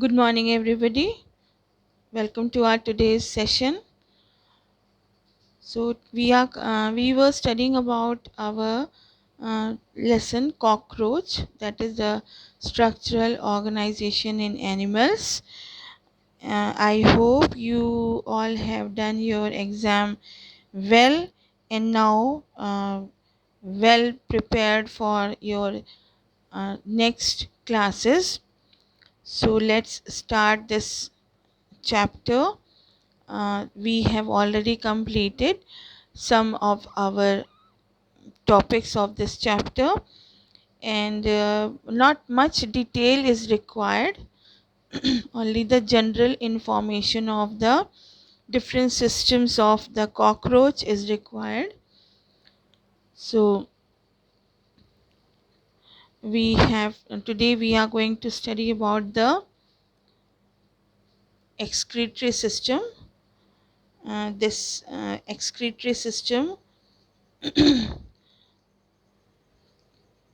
Good morning, everybody. Welcome to our today's session. We were studying about our lesson cockroach, that is the structural organization in animals. I hope you all have done your exam well and now well prepared for your next classes. So let's start this chapter. We have already completed some of our topics of this chapter, and not much detail is required. Only the general information of the different systems of the cockroach is required. So we have today we are going to study about the excretory system. This excretory system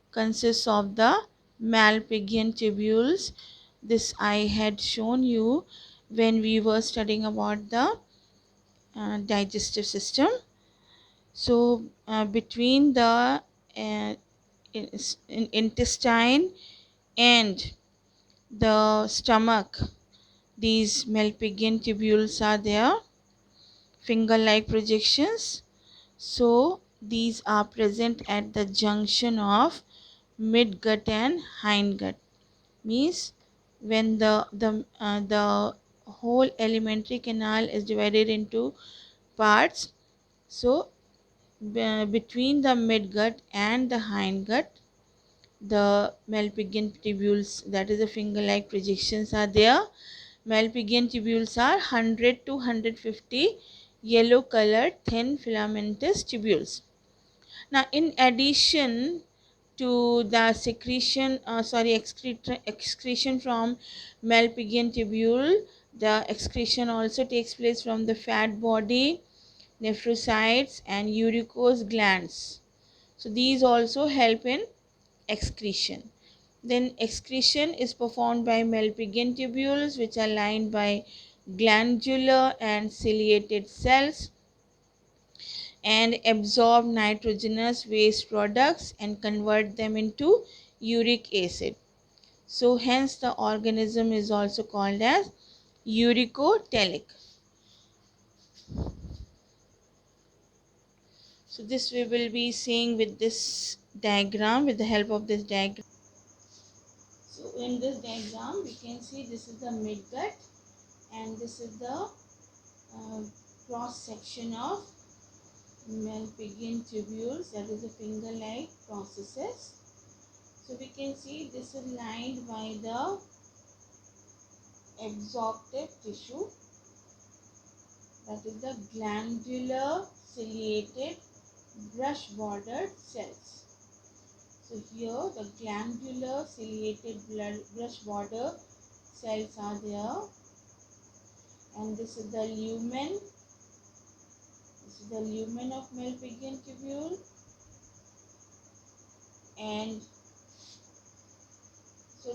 consists of the Malpighian tubules. This I had shown you when we were studying about the digestive system. So between the intestine and the stomach, these Malpighian tubules are there, finger-like projections. So these are present at the junction of midgut and hindgut. Means when the whole alimentary canal is divided into parts, so between the midgut and the hindgut, the Malpighian tubules, that is the finger like projections, are there. Malpighian tubules are 100 to 150 yellow colored thin filamentous tubules. Now in addition to the excretion from Malpighian tubule, the excretion also takes place from the fat body, nephrocytes and uricose glands. So these also help in excretion. Then excretion is performed by Malpighian tubules, which are lined by glandular and ciliated cells and absorb nitrogenous waste products and convert them into uric acid. So hence the organism is also called as uricotelic. So this we will be seeing with this diagram, with the help of this diagram. So in this diagram we can see this is the midgut and this is the cross section of Malpighian tubules, that is the finger-like processes. So we can see this is lined by the absorptive tissue, that is the glandular ciliated brush bordered cells. So here the glandular ciliated brush border cells are there, and this is the lumen. This is the lumen of Malpighian tubule, and so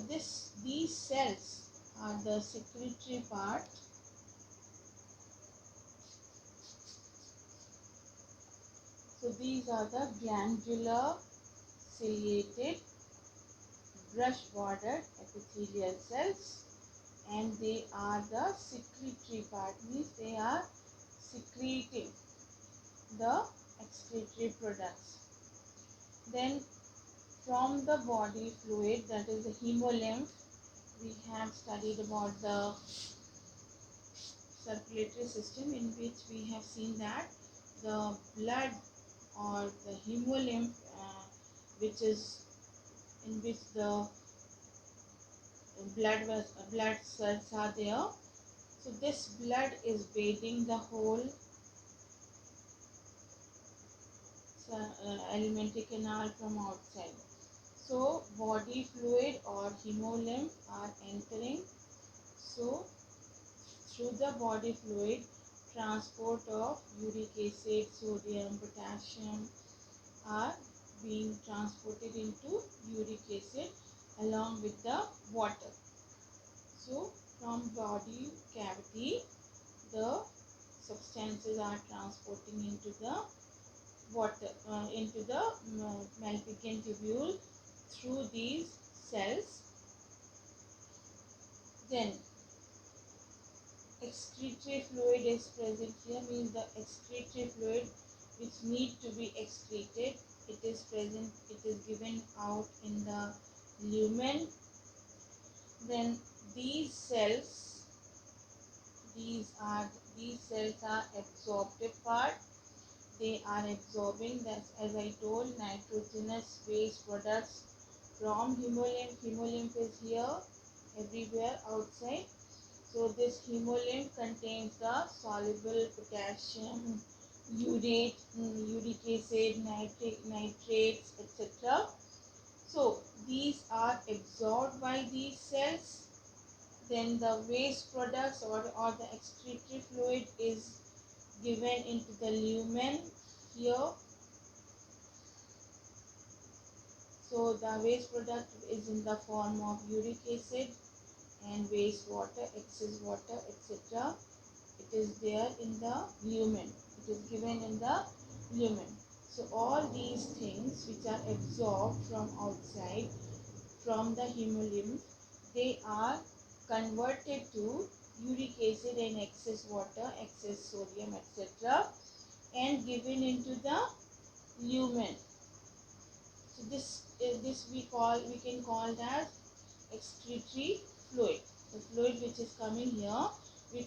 these cells are the secretory part. So these are the glandular ciliated brush bordered epithelial cells, and they are the secretory part, means they are secreting the excretory products. Then from the body fluid, that is the hemolymph, we have studied about the circulatory system, in which we have seen that the blood or the hemolymph, which is in which the blood cells are there. So this blood is bathing the whole alimentary canal from outside. So body fluid or hemolymph are entering. So through the body fluid, transport of uric acid, sodium, potassium are being transported into uric acid along with the water. So from body cavity, the substances are transporting into the water, into the Malpighian tubule through these cells. Then excretory fluid is present here, means the excretory fluid which need to be excreted, it is present, it is given out in the lumen. Then these cells, these are these cells are absorptive part. They are absorbing that, as I told, nitrogenous waste products from hemolymph. Hemolymph is here everywhere outside. So this hemolymph contains the soluble potassium, urate, uric acid, nitrates, etc. So these are absorbed by these cells. Then the waste products or the excretory fluid is given into the lumen here. So the waste product is in the form of uric acid and wastewater, excess water, etc. It is there in the lumen. It is given in the lumen. So all these things which are absorbed from outside, from the hemolymph, they are converted to uric acid and excess water, excess sodium, etc. and given into the lumen. So this we can call that excretory fluid. The fluid which is coming here, we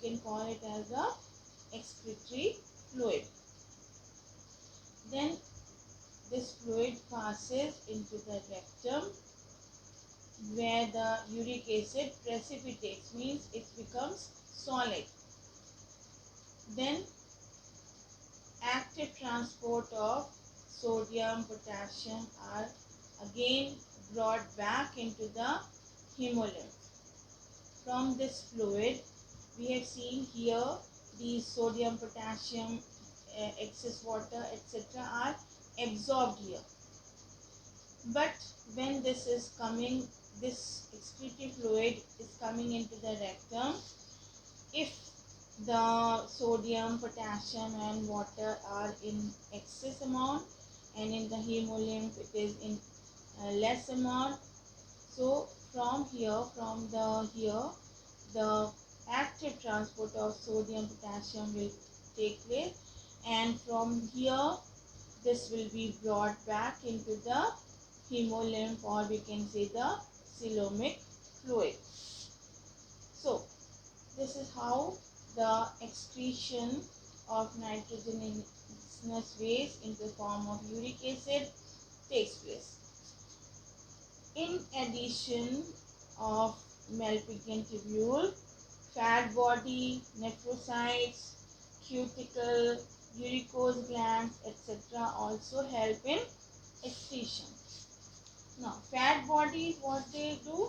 can call it as the excretory fluid. Then this fluid passes into the rectum, where the uric acid precipitates, means it becomes solid. Then active transport of sodium, potassium are again brought back into the hemolymph. From this fluid, we have seen here these sodium, potassium, excess water, etc. are absorbed here. But when this is coming, this excretory fluid is coming into the rectum, if the sodium, potassium and water are in excess amount and in the hemolymph it is in less amount, so from the active transport of sodium, potassium will take place, and from here this will be brought back into the hemolymph, or we can say the coelomic fluid. So this is how the excretion of nitrogenous waste in the form of uric acid takes place. In addition of Malpighian tubule, fat body, nephrocytes, cuticle, uricose glands, etc. also help in excretion. Now, fat body, what they do?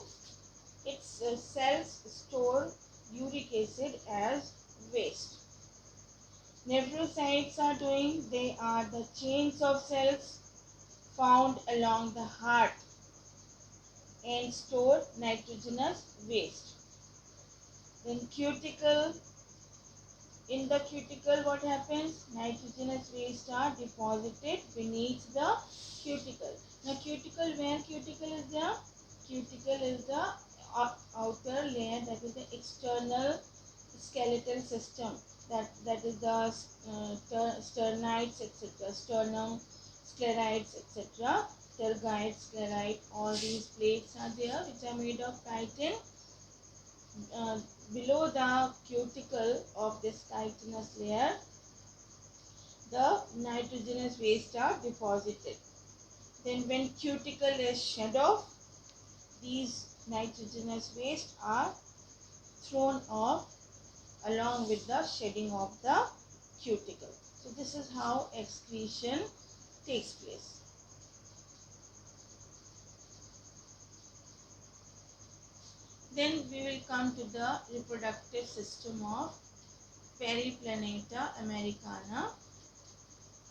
Its cells store uric acid as waste. Nephrocytes are doing, they are the chains of cells found along the heart and store nitrogenous waste. Then cuticle, in the cuticle what happens? Nitrogenous waste are deposited beneath the cuticle. Now cuticle, where cuticle is there? Cuticle is the outer layer, that is the external skeletal system, that is the sternites, etc. Sternum, sclerites, etc. Tergite, sclerite, all these plates are there which are made of chitin. Below the cuticle of this chitinous layer, the nitrogenous waste are deposited. Then when cuticle is shed off, these nitrogenous waste are thrown off along with the shedding of the cuticle. So this is how excretion takes place. Then we will come to the reproductive system of Periplaneta americana.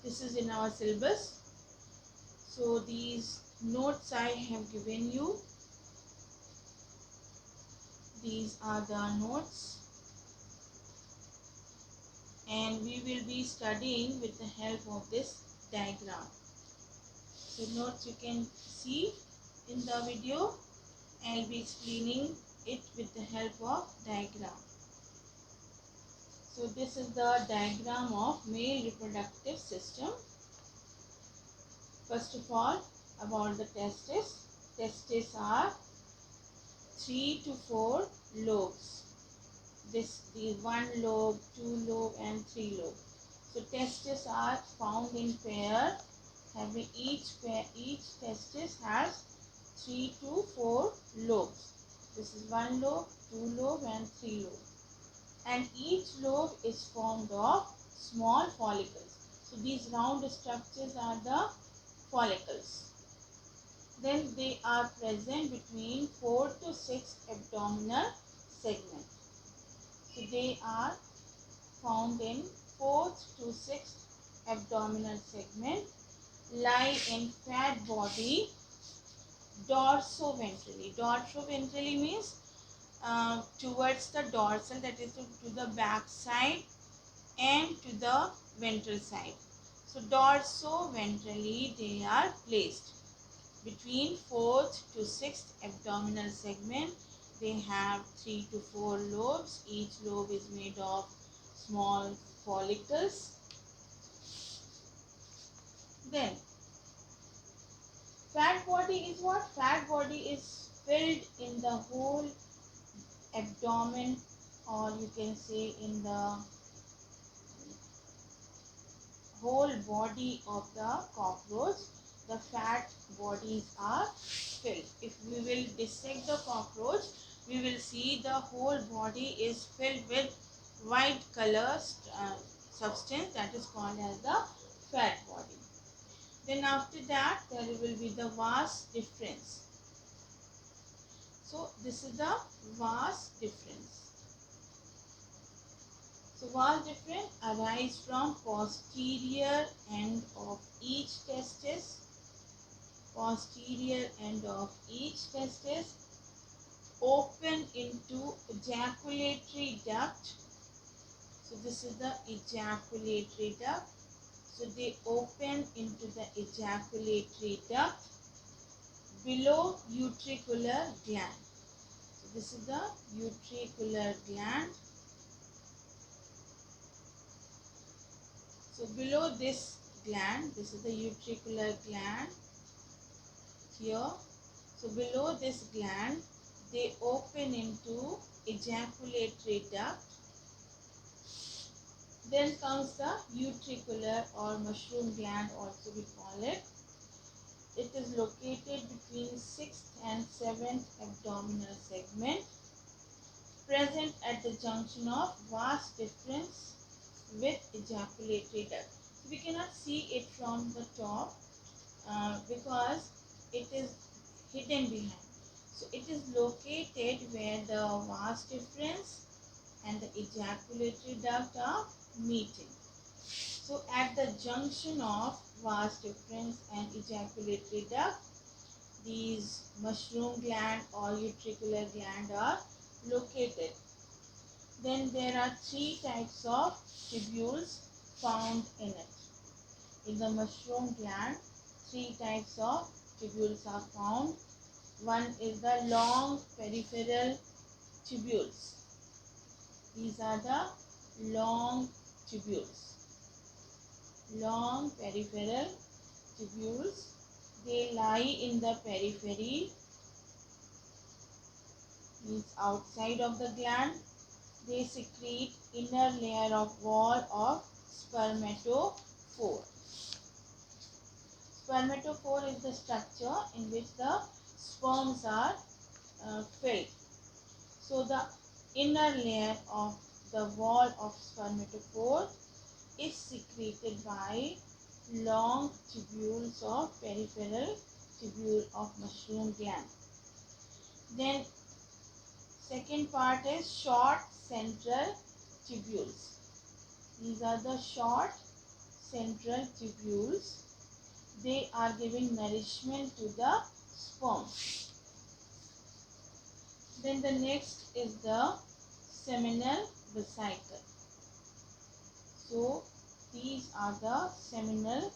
This is in our syllabus. So these notes I have given you. These are the notes, and we will be studying with the help of this diagram. So notes you can see in the video. I'll be explaining it with the help of diagram. So this is the diagram of male reproductive system. First of all, about the testes. Testes are 3 to 4 lobes. The 1 lobe, 2 lobe and 3 lobe. So testes are found in pair, having each testis has 3 to 4 lobes. This is 1 lobe, 2 lobe and 3 lobe. And each lobe is formed of small follicles. So these round structures are the follicles. Then they are present between 4 to 6 abdominal segments. So they are found in 4th to 6th abdominal segment, lie in fat body dorsoventrally. Dorsoventrally means towards the dorsal, that is to the back side and to the ventral side. So dorsoventrally they are placed between 4th to 6th abdominal segment. They have 3 to 4 lobes. Each lobe is made of small follicles. Then fat body is what? Fat body is filled in the whole abdomen, or you can say in the whole body of the cockroach. The fat bodies are filled. If we will dissect the cockroach, we will see the whole body is filled with white color substance, that is called as the fat body. Then after that there will be the vas deferens. So this is the vas deferens. So vas deferens arise from posterior end of each testis. Posterior end of each testis open into ejaculatory duct. So this is the ejaculatory duct. So they open into the ejaculatory duct below utricular gland. So this is the utricular gland. So below this gland, this is the utricular gland here. So below this gland, they open into ejaculatory duct. Then comes the utricular or mushroom gland, also we call it. It is located between 6th and 7th abdominal segment, present at the junction of vas deferens with ejaculatory duct. So we cannot see it from the top because it is hidden behind. So it is located where the vas deferens and the ejaculatory duct are meeting. So at the junction of vas deferens and ejaculatory duct, these mushroom gland or utricular gland are located. Then there are 3 types of tubules found in it. In the mushroom gland, 3 types of tubules are found. One is the long peripheral tubules. These are the long tubules. Long peripheral tubules. They lie in the periphery, means outside of the gland. They secrete inner layer of wall of spermatophore. Spermatophore is the structure in which the sperms are filled. So the inner layer of the wall of spermatophore is secreted by long tubules of peripheral tubule of mushroom gland. Then second part is short central tubules. These are the short central tubules. They are giving nourishment to the sperm. Then the next is the seminal vesicle. So these are the seminal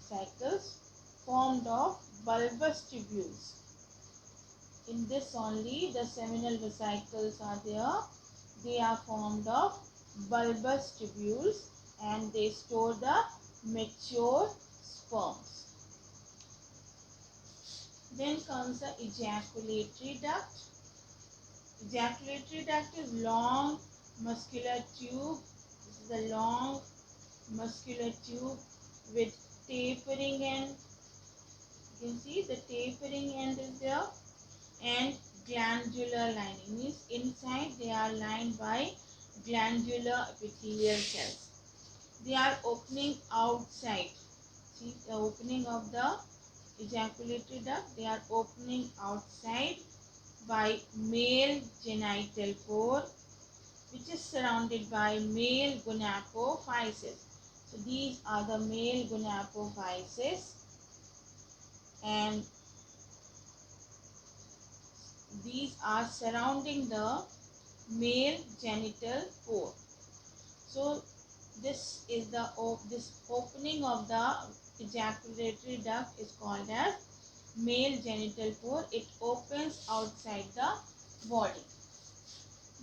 vesicles formed of bulbous tubules. In this only the seminal vesicles are there. They are formed of bulbous tubules and they store the mature sperms. Then comes the ejaculatory duct. Ejaculatory duct is long muscular tube. This is a long muscular tube with tapering end. You can see the tapering end is there, and glandular lining means inside they are lined by glandular epithelial cells. They are opening outside. See the opening of the ejaculatory duct. They are opening outside by male genital pore, which is surrounded by male gonapophyses. So these are the male gonapophyses, and these are surrounding the male genital pore. So this is the this opening of the ejaculatory duct is called as male genital pore. It opens outside the body.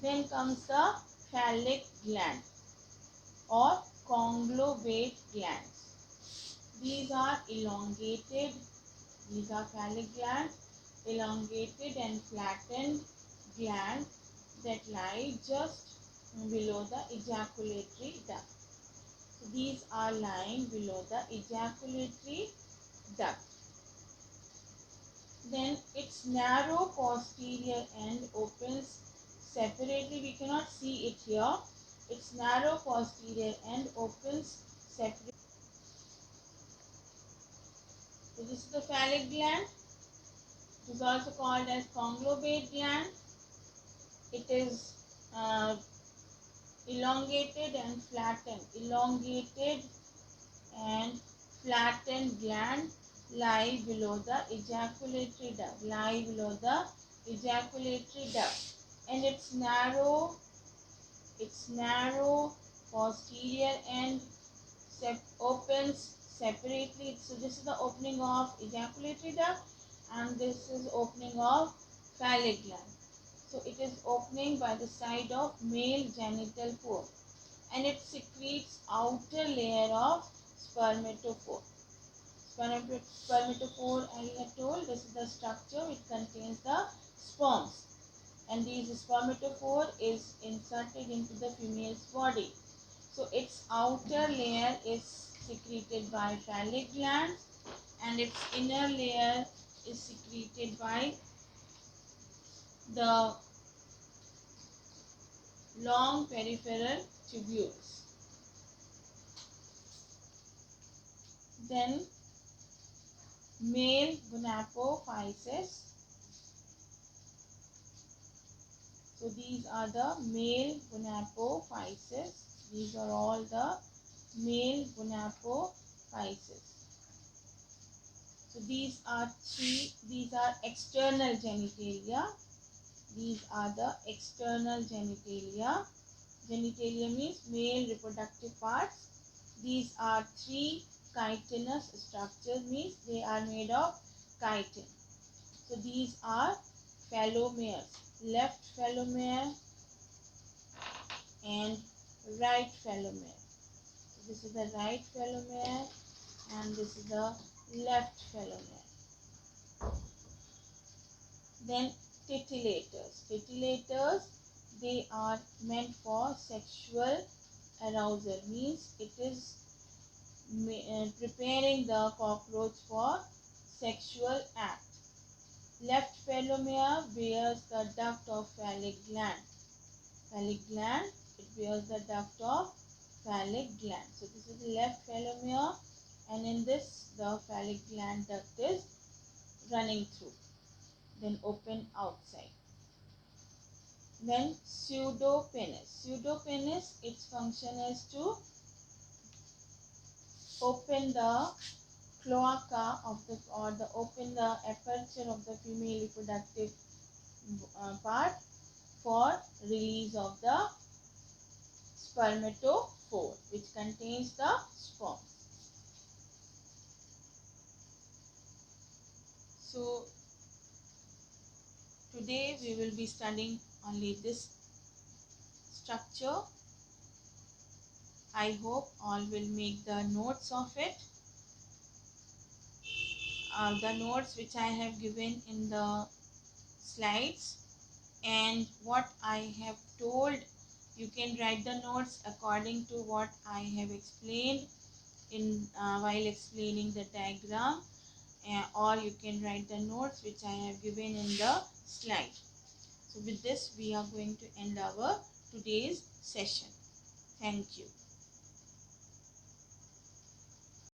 Then comes the phallic gland or conglobate glands. These are elongated. These are phallic glands, elongated and flattened glands that lie just below the ejaculatory duct. So these are lying below the ejaculatory duct. Then its narrow posterior end opens separately. We cannot see it here. Its narrow posterior end opens separately. So this is the phallic gland. It is also called as conglobate gland. It is elongated and flattened. Elongated and flattened gland lie below the ejaculatory duct. Lie below the ejaculatory duct, and its narrow posterior end opens separately. So this is the opening of ejaculatory duct, and this is opening of phallic gland. So it is opening by the side of male genital pore, and it secretes outer layer of spermatophore. Spermatophore, I have told, this is the structure which contains the sperms, and this spermatophore is inserted into the female's body. So its outer layer is secreted by phallic glands, and its inner layer is secreted by the long peripheral tubules. Then male gonapophyses. So these are the male gonapophyses. These are all the male gonapophyses. So these are external genitalia. These are the external genitalia. Genitalia means male reproductive parts. These are three chitinous structures, means they are made of chitin. So these are phallomeres, left phallomere and right phallomere. So this is the right phallomere and this is the left phallomere. Then titillators. Titillators, they are meant for sexual arousal, means it is preparing the cockroach for sexual act. Left phallomere bears the duct of phallic gland. Phallic gland, it bears the duct of phallic gland. So this is the left phallomere, and in this the phallic gland duct is running through, then open outside. Then pseudopenis. Pseudopenis, its function is to open the cloaca of the open the aperture of the female reproductive part for release of the spermatophore, which contains the sperm. So today we will be studying only this structure. I hope all will make the notes of it. The notes which I have given in the slides, and what I have told, you can write the notes according to what I have explained in while explaining the diagram, or you can write the notes which I have given in the slide. So with this we are going to end our today's session. Thank you.